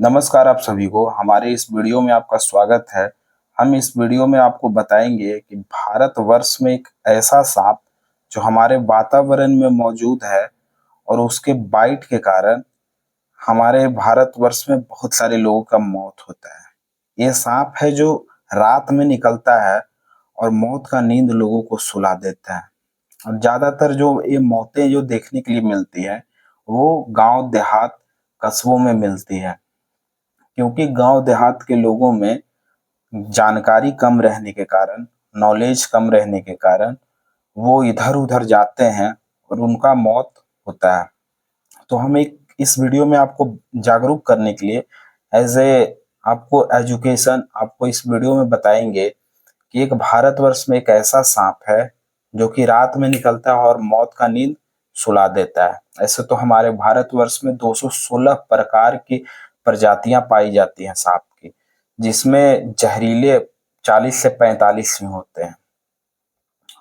नमस्कार आप सभी को हमारे इस वीडियो में आपका स्वागत है। हम इस वीडियो में आपको बताएंगे कि भारतवर्ष में एक ऐसा सांप जो हमारे वातावरण में मौजूद है और उसके बाइट के कारण हमारे भारतवर्ष में बहुत सारे लोगों का मौत होता है। ये सांप है जो रात में निकलता है और मौत का नींद लोगों को सुला देता है। और ज्यादातर जो ये मौतें जो देखने के लिए मिलती है वो गांव देहात कस्बों में मिलती है, क्योंकि गांव देहात के लोगों में जानकारी कम रहने के कारण, नॉलेज कम रहने के कारण वो इधर उधर जाते हैं और उनका मौत होता है। तो हम एक इस वीडियो में आपको जागरूक करने के लिए एज ए आपको एजुकेशन आपको इस वीडियो में बताएंगे कि एक भारतवर्ष में एक ऐसा सांप है जो कि रात में निकलता है और मौत का नींद सुला देता है। ऐसे तो हमारे भारतवर्ष में 216 प्रकार की प्रजातियां पाई जाती हैं सांप की, जिसमें जहरीले 40 से 45 ही होते हैं।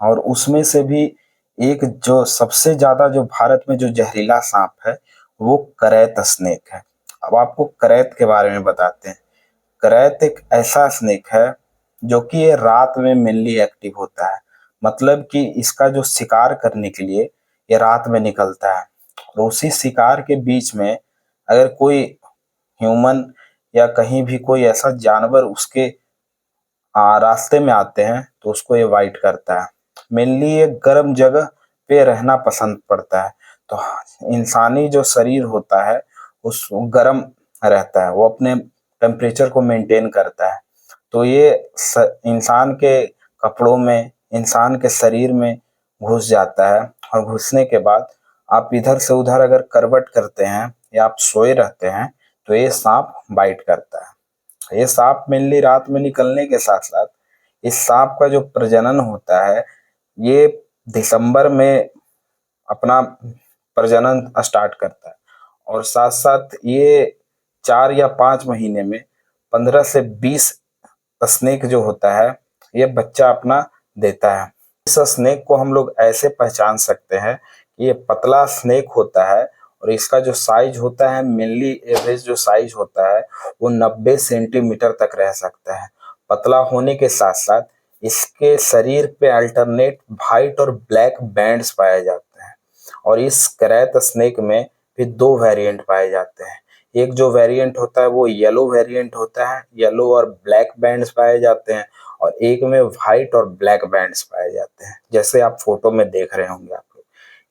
और उसमें से भी एक जो सबसे ज्यादा जो भारत में जो जहरीला सांप है वो करैत स्नेक है। अब आपको करैत के बारे में बताते हैं। करैत एक ऐसा स्नेक है जो कि ये रात में मेनली एक्टिव होता है, मतलब कि इसका जो शिकार करने के लिए ये रात में निकलता है। और उसी शिकार के बीच में अगर कोई ह्यूमन या कहीं भी कोई ऐसा जानवर उसके रास्ते में आते हैं तो उसको ये वाइट करता है। मेनली ये गर्म जगह पे रहना पसंद पड़ता है। तो इंसानी जो शरीर होता है उस गर्म रहता है, वो अपने टेम्परेचर को मेंटेन करता है। तो ये इंसान के कपड़ों में, इंसान के शरीर में घुस जाता है और घुसने के बाद आप इधर से उधर अगर करवट करते हैं या आप सोए रहते हैं तो ये सांप बाइट करता है। ये सांप मेनली रात में निकलने के साथ साथ इस सांप का जो प्रजनन होता है ये दिसंबर में अपना प्रजनन स्टार्ट करता है। और साथ साथ ये 4 या 5 महीने में 15 से 20 स्नेक जो होता है ये बच्चा अपना देता है। इस स्नेक को हम लोग ऐसे पहचान सकते हैं कि ये पतला स्नेक होता है और इसका जो साइज होता है, मेनली एवरेज जो साइज होता है वो 90 सेंटीमीटर तक रह सकता है। पतला होने के साथ साथ इसके शरीर पे अल्टरनेट व्हाइट और ब्लैक बैंड्स पाए जाते हैं। और इस करैत स्नेक में भी दो वेरिएंट पाए जाते हैं। एक जो वेरिएंट होता है वो येलो वेरिएंट होता है, येलो और ब्लैक बैंड्स पाए जाते हैं। और एक में व्हाइट और ब्लैक बैंड्स पाए जाते हैं, जैसे आप फोटो में देख रहे होंगे आप लोग।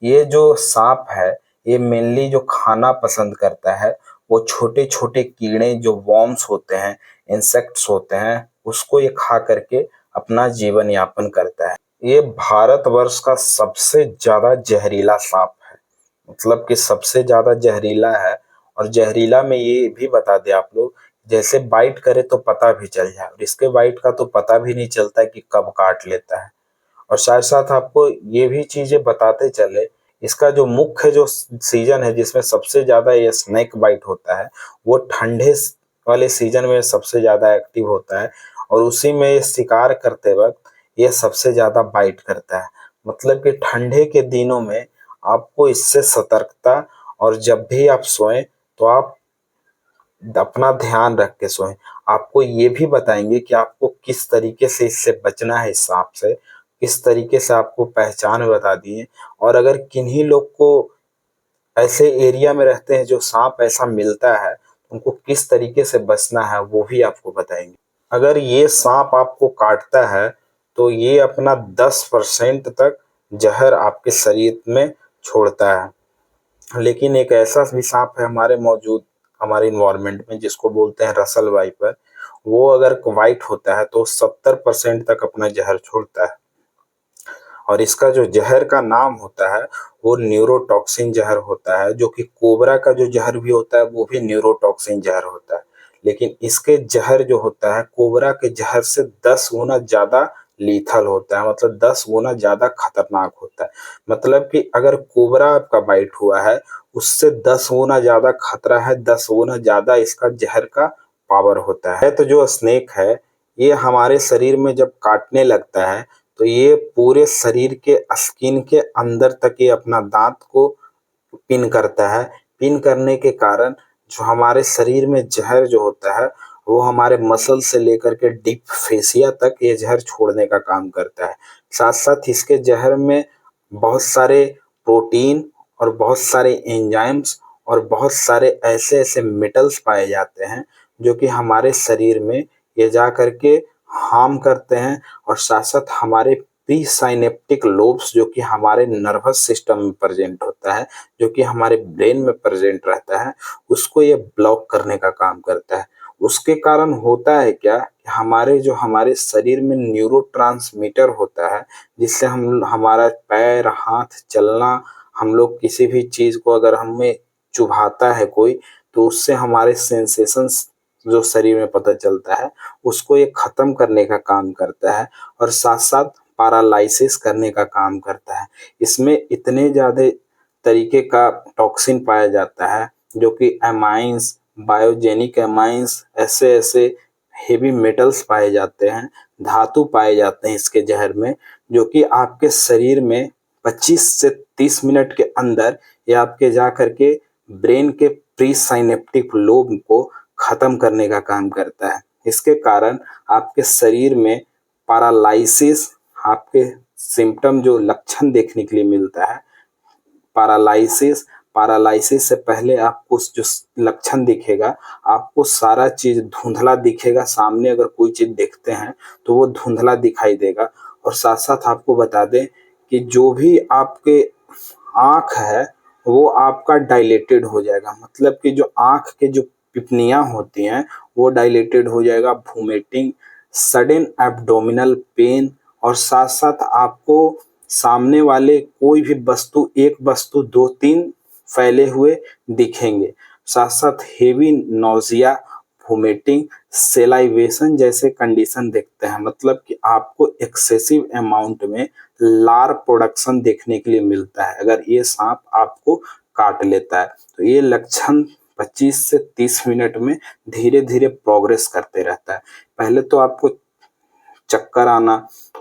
ये जो सांप है ये मेनली जो खाना पसंद करता है वो छोटे छोटे कीड़े जो वॉर्म्स होते हैं, इंसेक्ट्स होते हैं, उसको ये खा करके अपना जीवन यापन करता है। ये भारतवर्ष का सबसे ज्यादा जहरीला सांप है, मतलब कि सबसे ज्यादा जहरीला है। और जहरीला में ये भी बता दें आप लोग, जैसे बाइट करे तो पता भी चल जाए और इसके बाइट का तो पता भी नहीं चलता है कि कब काट लेता है। और साथ साथ आपको ये भी चीजें बताते चले, इसका जो मुख्य जो सीजन है जिसमें सबसे ज्यादा ये स्नेक बाइट होता है वो ठंडे वाले सीजन में सबसे ज्यादा एक्टिव होता है। और उसी में ये शिकार करते वक्त ये सबसे ज्यादा बाइट करता है। मतलब कि ठंडे के दिनों में आपको इससे सतर्कता, और जब भी आप सोएं तो आप अपना ध्यान रख के सोएं। आपको ये भी बताएंगे कि आपको किस तरीके से इससे बचना है, इस सांप से किस तरीके से आपको पहचान बता दिए। और अगर किन्हीं लोग को ऐसे एरिया में रहते हैं जो सांप ऐसा मिलता है उनको किस तरीके से बचना है वो भी आपको बताएंगे। अगर ये सांप आपको काटता है तो ये अपना 10% तक जहर आपके शरीर में छोड़ता है। लेकिन एक ऐसा भी सांप है हमारे इन्वायरमेंट में जिसको बोलते हैं रसल वाइपर। वो अगर वाइट होता है तो 70% तक अपना जहर छोड़ता है। और इसका जो जहर का नाम होता है वो न्यूरोटॉक्सिन जहर होता है, जो कि कोबरा का जो जहर भी होता है वो भी न्यूरोटॉक्सिन जहर होता है। लेकिन इसके जहर जो होता है कोबरा के जहर से 10 गुना ज्यादा लीथल होता है, मतलब 10 गुना ज्यादा खतरनाक होता है। मतलब कि अगर कोबरा आपका बाइट हुआ है उससे 10 गुना ज्यादा खतरा है, 10 गुना ज्यादा इसका जहर का पावर होता है। तो जो स्नेक है ये हमारे शरीर में जब काटने लगता है तो ये पूरे शरीर के स्किन के अंदर तक ये अपना दांत को पिन करता है। पिन करने के कारण जो हमारे शरीर में जहर जो होता है वो हमारे मसल से लेकर के डीप फेसिया तक ये जहर छोड़ने का काम करता है। साथ साथ इसके जहर में बहुत सारे प्रोटीन और बहुत सारे एंजाइम्स और बहुत सारे ऐसे ऐसे मेटल्स पाए जाते हैं जो कि हमारे शरीर में ये जा करके हार्म करते हैं। और साथ साथ हमारे प्री साइनेप्टिक लोब्स जो कि हमारे नर्वस सिस्टम में प्रेजेंट होता है, जो कि हमारे ब्रेन में प्रेजेंट रहता है, उसको ये ब्लॉक करने का काम करता है। उसके कारण होता है क्या, हमारे शरीर में न्यूरोट्रांसमीटर होता है जिससे हम हमारा पैर हाथ चलना, हम लोग किसी भी चीज को अगर हमें चुभाता है कोई, तो उससे हमारे सेंसेशंस जो शरीर में पता चलता है उसको ये खत्म करने का काम करता है। और साथ साथ पैरालाइसिस करने का काम करता है। इसमें इतने ज्यादा तरीके का टॉक्सिन पाया जाता है जो कि एमाइंस, बायोजेनिक एमाइंस, ऐसे ऐसे हेवी मेटल्स पाए जाते हैं, धातु पाए जाते हैं इसके जहर में, जो कि आपके शरीर में 25 से 30 मिनट के अंदर ये आपके जा करके ब्रेन के प्री साइनेप्टिक लोब को खत्म करने का काम करता है। इसके कारण आपके शरीर में पैरालाइसिस, आपके सिम्टम जो लक्षण देखने के लिए मिलता है, पैरालाइसिस, पैरालाइसिस से पहले आपको जो लक्षण दिखेगा, आपको सारा चीज धुंधला दिखेगा। सामने अगर कोई चीज देखते हैं तो वो धुंधला दिखाई देगा। और साथ साथ आपको बता दें कि जो भी आपके आंख है वो आपका डायलेटेड हो जाएगा, मतलब कि जो आंख के जो पिपनियां होती हैं वो डायलेटेड हो जाएगा। वोमिटिंग, सडन एब्डोमिनल पेन, और साथ साथ आपको सामने वाले कोई भी वस्तु, एक वस्तु दो तीन फैले हुए दिखेंगे। साथ साथ हेवी नोजिया, वोमिटिंग, सेलाइवेशन जैसे कंडीशन देखते हैं, मतलब कि आपको एक्सेसिव अमाउंट में लार प्रोडक्शन देखने के लिए मिलता है अगर ये सांप आपको काट लेता है। तो ये लक्षण 25 से 30 मिनट में धीरे धीरे प्रोग्रेस करते रहता है। पहले तो आपको चक्कर आना,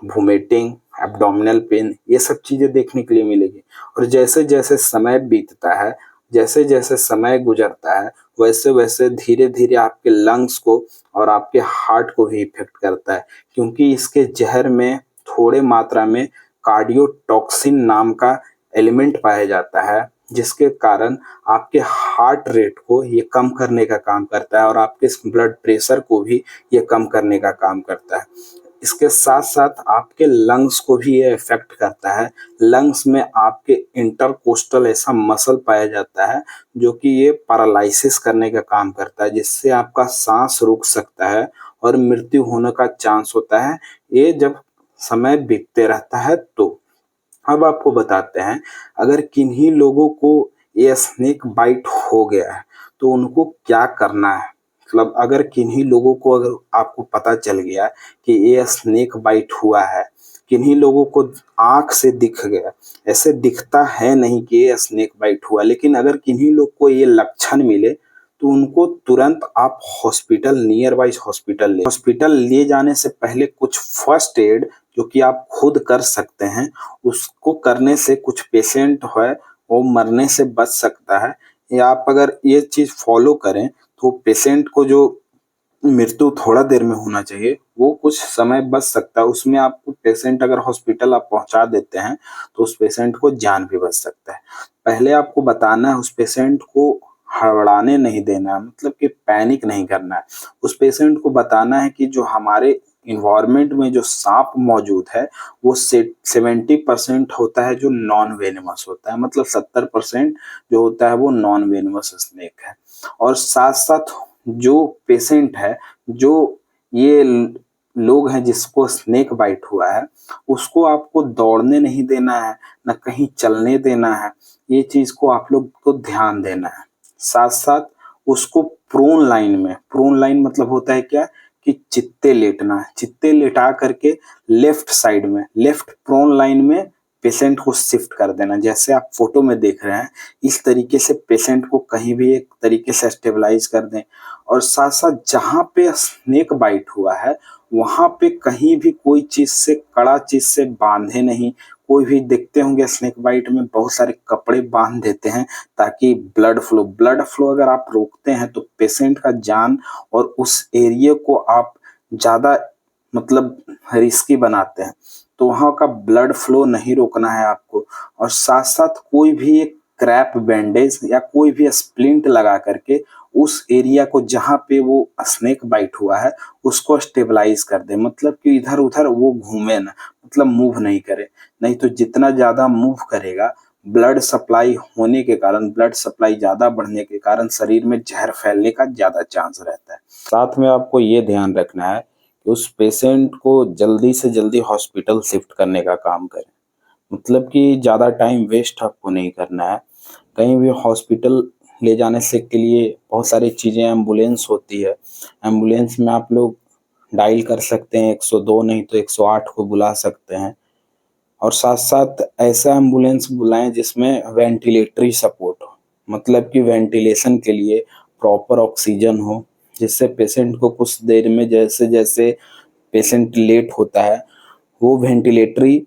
वोमिटिंग, एब्डोमिनल पेन, ये सब चीजें देखने के लिए मिलेगी। और जैसे जैसे समय बीतता है, जैसे जैसे समय गुजरता है, वैसे वैसे धीरे धीरे आपके लंग्स को और आपके हार्ट को भी इफेक्ट करता है, क्योंकि इसके जहर में थोड़े मात्रा में कार्डियोटॉक्सिन नाम का एलिमेंट पाया जाता है, जिसके कारण आपके हार्ट रेट को ये कम करने का काम करता है और आपके ब्लड प्रेशर को भी ये कम करने का काम करता है। इसके साथ साथ आपके लंग्स को भी ये इफेक्ट करता है। लंग्स में आपके इंटरकोस्टल ऐसा मसल पाया जाता है जो कि ये पैरालाइसिस करने का काम करता है, जिससे आपका सांस रुक सकता है और मृत्यु होने का चांस होता है, ये जब समय बीतते रहता है। तो अब आपको बताते हैं, अगर किन्हीं लोगों को ये स्नेक बाइट हो गया है तो उनको क्या करना है। मतलब अगर किन्हीं लोगों को, अगर आपको पता चल गया कि ये स्नेक बाइट हुआ है, किन्हीं लोगों को आंख से दिख गया, ऐसे दिखता है नहीं कि ये स्नेक बाइट हुआ, लेकिन अगर किन्हीं लोग को ये लक्षण मिले तो उनको तुरंत आप हॉस्पिटल, नियर बाई हॉस्पिटल ले जाने से पहले कुछ फर्स्ट एड जो कि आप खुद कर सकते हैं, उसको करने से कुछ पेशेंट है वो मरने से बच सकता है। या आप अगर ये चीज फॉलो करें तो पेशेंट को जो मृत्यु थोड़ा देर में होना चाहिए वो कुछ समय बच सकता है। उसमें आपको पेशेंट अगर हॉस्पिटल आप पहुंचा देते हैं तो उस पेशेंट को जान भी बच सकता है। पहले आपको बताना है, उस पेशेंट को हड़बड़ाने नहीं देना है, मतलब कि पैनिक नहीं करना है। उस पेशेंट को बताना है कि जो हमारे इन्वायरमेंट में जो सांप मौजूद है वो 70% होता है जो नॉन वेनेमस होता है, मतलब 70% जो होता है वो नॉन वेनेमस स्नेक है। और साथ साथ जो पेशेंट है, जो ये लोग हैं जिसको स्नेक बाइट हुआ है, उसको आपको दौड़ने नहीं देना है, न कहीं चलने देना है। ये चीज को आप लोग को ध्यान देना है। साथ साथ उसको प्रोन लाइन मतलब होता है क्या, कि चित्ते लेटना है। चित्ते लेटा करके लेफ्ट साइड में, लेफ्ट प्रोन लाइन में पेशेंट को शिफ्ट कर देना, जैसे आप फोटो में देख रहे हैं। इस तरीके से पेशेंट को कहीं भी एक तरीके से स्टेबलाइज कर दें। और साथ साथ जहां पे स्नेक बाइट हुआ है वहां पे कहीं भी कोई चीज से, कड़ा चीज से बांधे नहीं, कोई भी देखते होंगे स्नेक बाइट में बहुत सारे कपड़े बांध देते हैं ताकि ब्लड फ्लो अगर आप रोकते हैं तो पेशेंट का जान और उस एरिया को आप ज़्यादा मतलब रिस्की बनाते हैं। तो वहाँ का ब्लड फ्लो नहीं रोकना है आपको, और साथ-साथ कोई भी एक क्रैप बैंडेज या कोई भी स्प्लिंट लगा करके उस एरिया को जहाँ पे वो स्नेक बाइट हुआ है उसको स्टेबलाइज कर दें, मतलब कि इधर-उधर वो घूमे ना, मतलब मूव नहीं करे। नहीं तो जितना ज़्यादा मूव करेगा, ब्लड सप्लाई होने के कारण, ब्लड सप्लाई ज़्यादा बढ़ने के कारण शरीर में जहर फैलने का ज़्यादा चांस रहता है। साथ में आपको ये ध्यान रखना है कि उस पेशेंट को जल्दी से जल्दी हॉस्पिटल शिफ्ट करने का काम करें। मतलब कि ज़्यादा टाइम वेस्ट आपको नहीं करना है। कहीं भी हॉस्पिटल ले जाने से के लिए बहुत सारी चीज़ें, एम्बुलेंस होती है। एम्बुलेंस में आप लोग डायल कर सकते हैं 102, नहीं तो 108 को बुला सकते हैं। और साथ-साथ ऐसा एम्बुलेंस बुलाएँ जिसमें वेंटिलेटरी सपोर्ट हो। मतलब कि वेंटिलेशन के लिए प्रॉपर ऑक्सीजन हो, जिससे पेशेंट को कुछ देर में जैसे-जैसे पेशेंट लेट होता है, वो वेंटिलेटरी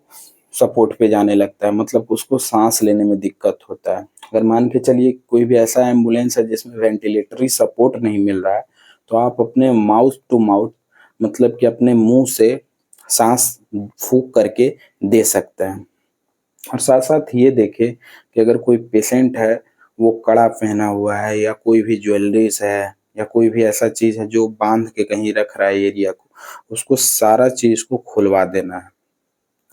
सपोर्ट पे जाने लगता है, मतलब उसको साँस लेने में दिक्कत होता है। अगर मान के चलिए कोई भी ऐसा एम्बुलेंस है जिसमें वेंटिलेटरी सपोर्ट नहीं मिल रहा है, तो आप अपने माउथ टू माउथ, मतलब कि अपने मुँह से साँस फूँक करके दे सकते हैं। और साथ-साथ ये देखें कि अगर कोई पेशेंट है, वो कड़ा पहना हुआ है या कोई भी ज्वेलरीज़ है या कोई भी ऐसा चीज़ है जो बाँध के कहीं रख रहा है एरिया को, उसको सारा चीज़ को खुलवा देना है।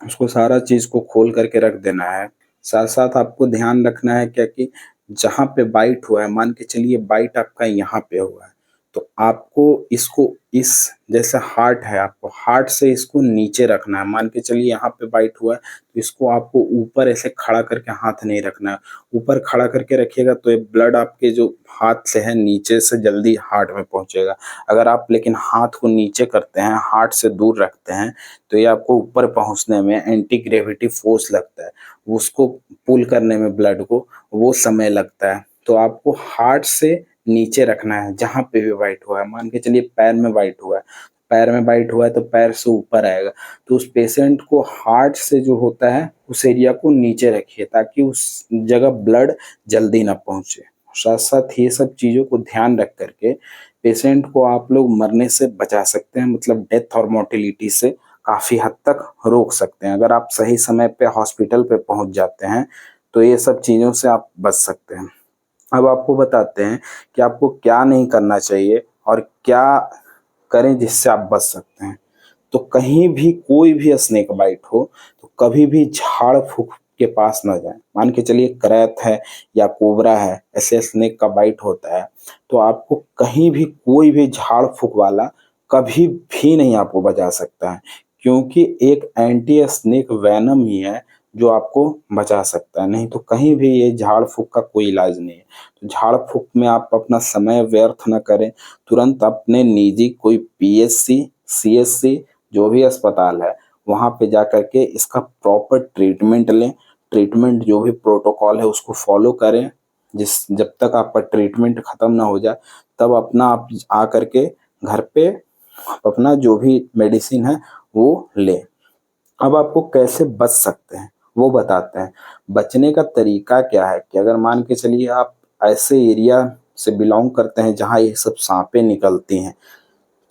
उसको सारा चीज़ को खोल करके रख देना है। साथ-साथ आपको ध्यान रखना है क्या कि जहाँ पे बाइट हुआ है, मान के चलिए बाइट आपका यहाँ पे हुआ है, तो आपको इसको इस जैसे हार्ट है, आपको हार्ट से इसको नीचे रखना है। मान के चलिए यहाँ पे बाइट हुआ है, तो इसको आपको ऊपर ऐसे खड़ा करके हाथ नहीं रखना है। ऊपर खड़ा करके रखिएगा तो ये ब्लड आपके जो हाथ से है नीचे से जल्दी हार्ट में पहुँचेगा। अगर आप लेकिन हाथ को नीचे करते हैं, हार्ट से दूर रखते हैं, तो ये आपको ऊपर पहुँचने में एंटी ग्रेविटी फ़ोर्स लगता है। उसको पुल करने में ब्लड को वो समय लगता है। तो आपको हार्ट से नीचे रखना है जहाँ पे भी बाइट हुआ है। मान के चलिए पैर में बाइट हुआ है, पैर में बाइट हुआ है तो पैर से ऊपर आएगा। तो उस पेशेंट को हार्ट से जो होता है उस एरिया को नीचे रखिए ताकि उस जगह ब्लड जल्दी ना पहुँचे। साथ-साथ ये सब चीज़ों को ध्यान रख कर के पेशेंट को आप लोग मरने से बचा सकते हैं, मतलब डेथ और मोर्टेलिटी से काफ़ी हद तक रोक सकते हैं। अगर आप सही समय पे हॉस्पिटल पे पहुँच जाते हैं, तो ये सब चीज़ों से आप बच सकते हैं। अब आपको बताते हैं कि आपको क्या नहीं करना चाहिए और क्या करें जिससे आप बच सकते हैं। तो कहीं भी कोई भी स्नेक बाइट हो, तो कभी भी झाड़-फूँक के पास ना जाएँ। मान के चलिए करैत है या कोबरा है, ऐसे स्नेक का बाइट होता है, तो आपको कहीं भी कोई भी झाड़-फूँक वाला कभी भी नहीं आपको बचा सकता है, क्योंकि एक एंटी स्नेक वेनम ही है जो आपको बचा सकता है, नहीं तो कहीं भी ये झाड़-फूँक का कोई इलाज नहीं है। तो झाड़-फूँक में आप अपना समय व्यर्थ ना करें, तुरंत अपने निजी कोई पीएचसी, सीएचसी जो भी अस्पताल है, वहाँ पे जा कर के इसका प्रॉपर ट्रीटमेंट लें। ट्रीटमेंट जो भी प्रोटोकॉल है उसको फ़ॉलो करें। जब तक आपका ट्रीटमेंट खत्म ना हो जाए, तब अपना आप आ कर के घर पे अपना जो भी मेडिसिन है वो लें। अब आपको कैसे बच सकते हैं, वो बताते हैं। बचने का तरीका क्या है कि अगर मान के चलिए आप ऐसे एरिया से बिलॉन्ग करते हैं जहाँ ये सब साँपें निकलती हैं,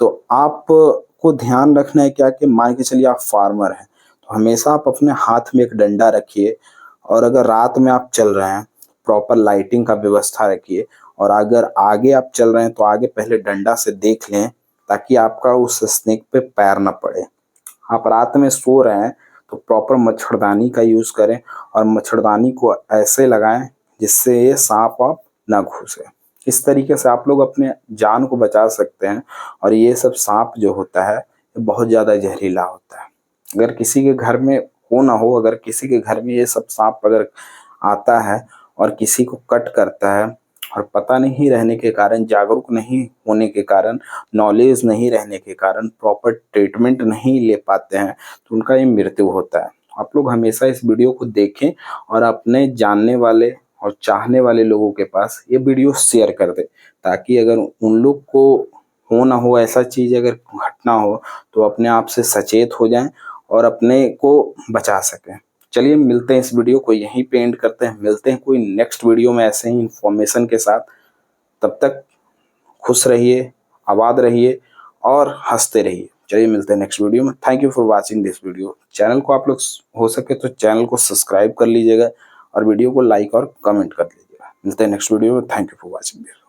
तो आपको ध्यान रखना है क्या कि मान के चलिए आप फार्मर हैं, तो हमेशा आप अपने हाथ में एक डंडा रखिए, और अगर रात में आप चल रहे हैं, प्रॉपर लाइटिंग का व्यवस्था रखिए, और अगर आगे आप चल रहे हैं तो आगे पहले डंडा से देख लें ताकि आपका उस स्नेक पे पैर ना पड़े। आप रात में सो रहे हैं तो प्रॉपर मच्छरदानी का यूज़ करें, और मच्छरदानी को ऐसे लगाएँ जिससे ये साँप वाप ना घुसे। इस तरीके से आप लोग अपने जान को बचा सकते हैं, और ये सब साँप जो होता है, ये बहुत ज़्यादा ज़हरीला होता है। अगर किसी के घर में हो ना हो, अगर किसी के घर में ये सब साँप अगर आता है और किसी को कट करता है, और पता नहीं रहने के कारण, जागरूक नहीं होने के कारण, नॉलेज नहीं रहने के कारण, प्रॉपर ट्रीटमेंट नहीं ले पाते हैं, तो उनका ये मृत्यु होता है। आप लोग हमेशा इस वीडियो को देखें और अपने जानने वाले और चाहने वाले लोगों के पास ये वीडियो शेयर कर दें, ताकि अगर उन लोग को हो ना हो ऐसा चीज़, अगर घटना हो, तो अपने आप से सचेत हो जाएँ और अपने को बचा सकें। चलिए मिलते हैं, इस वीडियो को यहीं पे एंड करते हैं। मिलते हैं कोई नेक्स्ट वीडियो में ऐसे ही इंफॉर्मेशन के साथ। तब तक खुश रहिए, आबाद रहिए और हंसते रहिए। चलिए मिलते हैं नेक्स्ट वीडियो में। Thank you for watching this video. Channel को आप लोग हो सके तो चैनल को सब्सक्राइब कर लीजिएगा और वीडियो को लाइक और कमेंट कर लीजिएगा। मिलते हैं नेक्स्ट वीडियो में। Thank you for watching this.